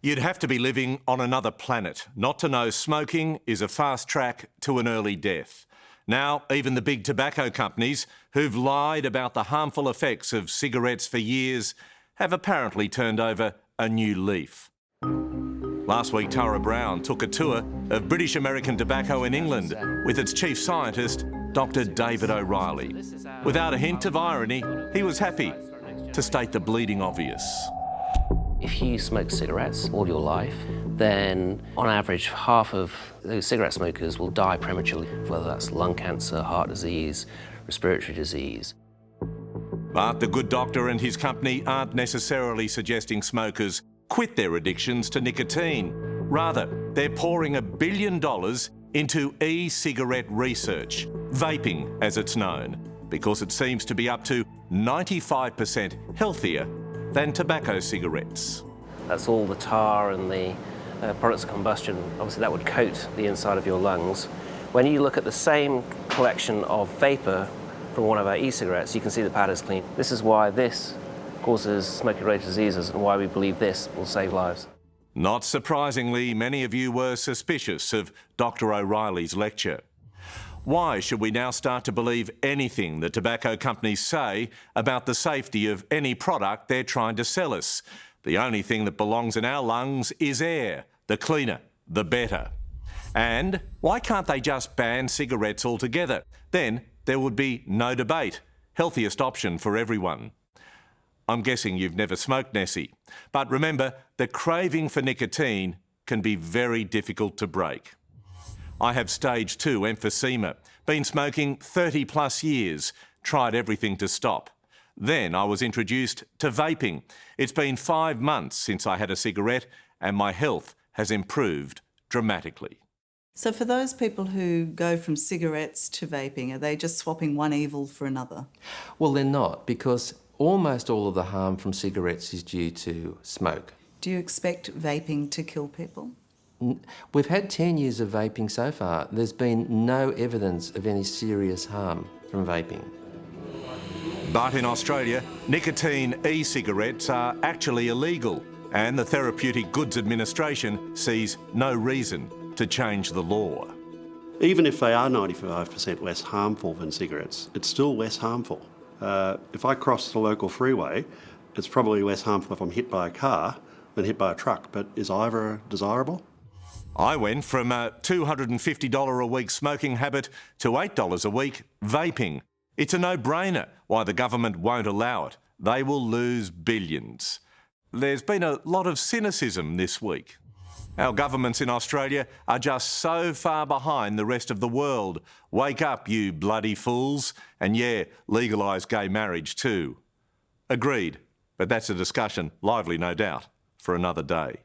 You'd have to be living on another planet not to know smoking is a fast track to an early death. Now, even the big tobacco companies, who've lied about the harmful effects of cigarettes for years, have apparently turned over a new leaf. Last week, Tara Brown took a tour of British American tobacco in England with its chief scientist, Dr. David O'Reilly. Without a hint of irony, he was happy to state the bleeding obvious. If you smoke cigarettes all your life, then on average, half of those cigarette smokers will die prematurely, whether that's lung cancer, heart disease, respiratory disease. But the good doctor and his company aren't necessarily suggesting smokers quit their addictions to nicotine. Rather, they're pouring $1 billion into e-cigarette research, vaping as it's known, because it seems to be up to 95% healthier than tobacco cigarettes. That's all the tar and the products of combustion. Obviously that would coat the inside of your lungs. When you look at the same collection of vapour from one of our e-cigarettes, you can see the powder's clean. This is why this causes smoking-related diseases and why we believe this will save lives. Not surprisingly, many of you were suspicious of Dr. O'Reilly's lecture. Why should we now start to believe anything the tobacco companies say about the safety of any product they're trying to sell us? The only thing that belongs in our lungs is air. The cleaner, the better. And why can't they just ban cigarettes altogether? Then there would be no debate. Healthiest option for everyone. I'm guessing you've never smoked, Nessie. But remember, the craving for nicotine can be very difficult to break. I have stage 2 emphysema, been smoking 30 plus years, tried everything to stop. Then I was introduced to vaping. It's been 5 months since I had a cigarette and my health has improved dramatically. So for those people who go from cigarettes to vaping, are they just swapping one evil for another? Well, they're not, because almost all of the harm from cigarettes is due to smoke. Do you expect vaping to kill people? We've had 10 years of vaping so far. There's been no evidence of any serious harm from vaping. But in Australia, nicotine e-cigarettes are actually illegal, and the Therapeutic Goods Administration sees no reason to change the law. Even if they are 95% less harmful than cigarettes, it's still less harmful. If I cross the local freeway, it's probably less harmful if I'm hit by a car than hit by a truck, but is either desirable? I went from a $250 a week smoking habit to $8 a week vaping. It's a no-brainer why the government won't allow it. They will lose billions. There's been a lot of cynicism this week. Our governments in Australia are just so far behind the rest of the world. Wake up, you bloody fools. And yeah, legalise gay marriage too. Agreed, but that's a discussion, lively no doubt, for another day.